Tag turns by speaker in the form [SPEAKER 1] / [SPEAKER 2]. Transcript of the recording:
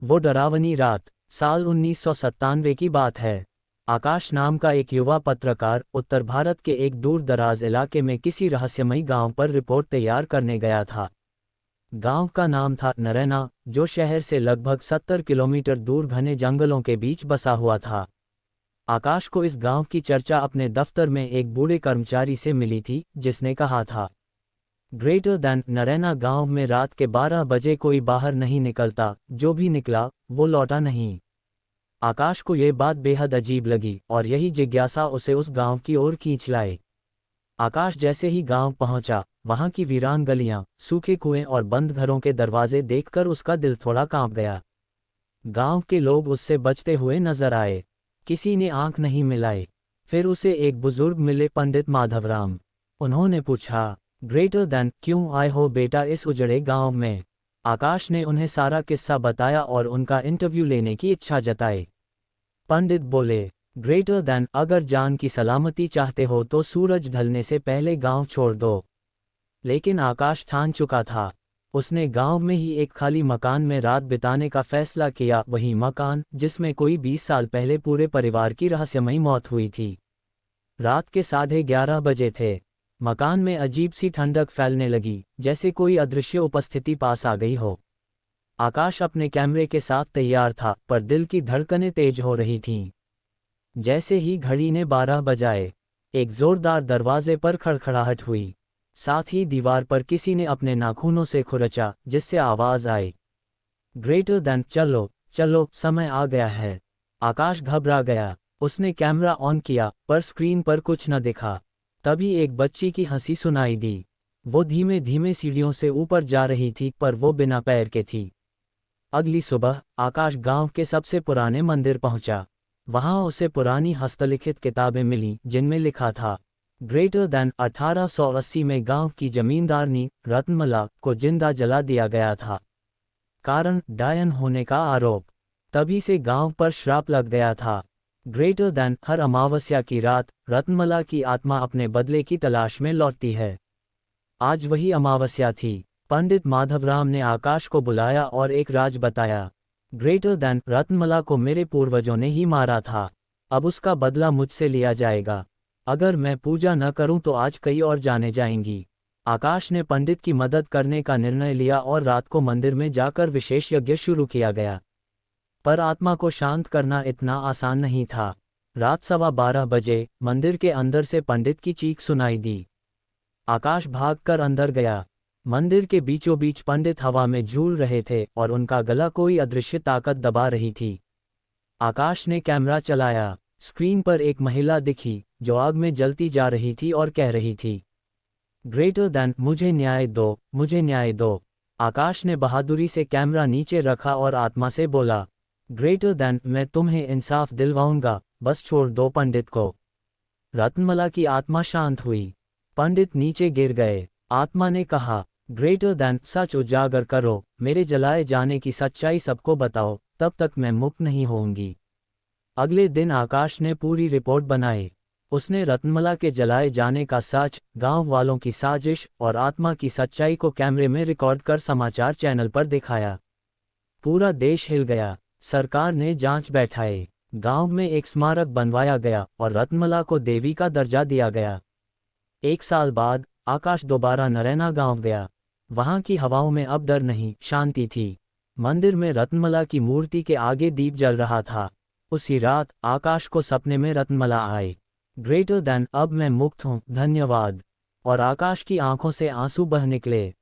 [SPEAKER 1] वो डरावनी रात, साल 1997 की बात है। आकाश नाम का एक युवा पत्रकार उत्तर भारत के एक दूर दराज इलाके में किसी रहस्यमयी गांव पर रिपोर्ट तैयार करने गया था। गांव का नाम था नरैना, जो शहर से लगभग 70 किलोमीटर दूर घने जंगलों के बीच बसा हुआ था। आकाश को इस गांव की चर्चा अपने दफ्तर में एक बूढ़े कर्मचारी से मिली थी, जिसने कहा था, ग्रेटर दैन नरैना गांव में रात के 12 बजे कोई बाहर नहीं निकलता, जो भी निकला वो लौटा नहीं। आकाश को ये बात बेहद अजीब लगी और यही जिज्ञासा उसे उस गांव की ओर खींच लाए। आकाश जैसे ही गांव पहुंचा, वहां की वीरान गलियां, सूखे कुएं और बंद घरों के दरवाजे देखकर उसका दिल थोड़ा कांप गया। गांव के लोग उससे बचते हुए नजर आए, किसी ने आंख नहीं मिलाई। फिर उसे एक बुजुर्ग मिले, पंडित माधवराम। उन्होंने पूछा, ग्रेटर दैन क्यों आए हो बेटा इस उजड़े गांव में? आकाश ने उन्हें सारा किस्सा बताया और उनका इंटरव्यू लेने की इच्छा जताई। पंडित बोले, ग्रेटर दैन अगर जान की सलामती चाहते हो तो सूरज ढलने से पहले गांव छोड़ दो। लेकिन आकाश ठान चुका था। उसने गांव में ही एक खाली मकान में रात बिताने का फैसला किया, वही मकान जिसमें कोई 20 साल पहले पूरे परिवार की रहस्यमयी मौत हुई थी। रात के 11:30 बजे थे। मकान में अजीब सी ठंडक फैलने लगी, जैसे कोई अदृश्य उपस्थिति पास आ गई हो। आकाश अपने कैमरे के साथ तैयार था, पर दिल की धड़कनें तेज हो रही थीं। जैसे ही घड़ी ने 12 बजाए, एक जोरदार दरवाजे पर खड़खड़ाहट हुई। साथ ही दीवार पर किसी ने अपने नाखूनों से खुरचा, जिससे आवाज आई, ग्रेटर दैन चलो चलो, समय आ गया है। आकाश घबरा गया। उसने कैमरा ऑन किया, पर स्क्रीन पर कुछ न दिखा। तभी एक बच्ची की हंसी सुनाई दी। वो धीमे धीमे सीढ़ियों से ऊपर जा रही थी, पर वो बिना पैर के थी। अगली सुबह आकाश गांव के सबसे पुराने मंदिर पहुंचा। वहां उसे पुरानी हस्तलिखित किताबें मिलीं, जिनमें लिखा था, ग्रेटर दैन 1880 में गांव की जमींदारनी रत्नमला को जिंदा जला दिया गया था। कारण डायन होने का आरोप। तभी से गांव पर श्राप लग गया था। ग्रेटर दैन हर अमावस्या की रात रत्नमला की आत्मा अपने बदले की तलाश में लौटती है। आज वही अमावस्या थी। पंडित माधवराम ने आकाश को बुलाया और एक राज बताया, ग्रेटर दैन रत्नमला को मेरे पूर्वजों ने ही मारा था। अब उसका बदला मुझसे लिया जाएगा। अगर मैं पूजा न करूं तो आज कई और जाने जाएंगी। आकाश ने पंडित की मदद करने का निर्णय लिया और रात को मंदिर में जाकर विशेष यज्ञ शुरू किया गया। पर आत्मा को शांत करना इतना आसान नहीं था। रात 12:15 बजे मंदिर के अंदर से पंडित की चीख सुनाई दी। आकाश भागकर अंदर गया। मंदिर के बीचों बीच पंडित हवा में झूल रहे थे और उनका गला कोई अदृश्य ताकत दबा रही थी। आकाश ने कैमरा चलाया। स्क्रीन पर एक महिला दिखी, जो आग में जलती जा रही थी और कह रही थी, ग्रेटर दैन मुझे न्याय दो, मुझे न्याय दो। आकाश ने बहादुरी से कैमरा नीचे रखा और आत्मा से बोला, ग्रेटर दैन मैं तुम्हें इंसाफ दिलवाऊंगा, बस छोड़ दो पंडित को। रत्नमला की आत्मा शांत हुई। पंडित नीचे गिर गए। आत्मा ने कहा, ग्रेटर दैन सच उजागर करो, मेरे जलाए जाने की सच्चाई सबको बताओ, तब तक मैं मुक्त नहीं होऊंगी। अगले दिन आकाश ने पूरी रिपोर्ट बनाई। उसने रत्नमला के जलाए जाने का सच, गांव वालों की साजिश और आत्मा की सच्चाई को कैमरे में रिकॉर्ड कर समाचार चैनल पर दिखाया। पूरा देश हिल गया। सरकार ने जांच बैठाई। गांव में एक स्मारक बनवाया गया और रत्नमला को देवी का दर्जा दिया गया। 1 साल बाद आकाश दोबारा नरैना गांव गया। वहां की हवाओं में अब डर नहीं, शांति थी। मंदिर में रत्नमला की मूर्ति के आगे दीप जल रहा था। उसी रात आकाश को सपने में रत्नमला आई, ग्रेटर दैन अब मैं मुक्त हूं, धन्यवाद। और आकाश की आंखों से आंसू बह निकले।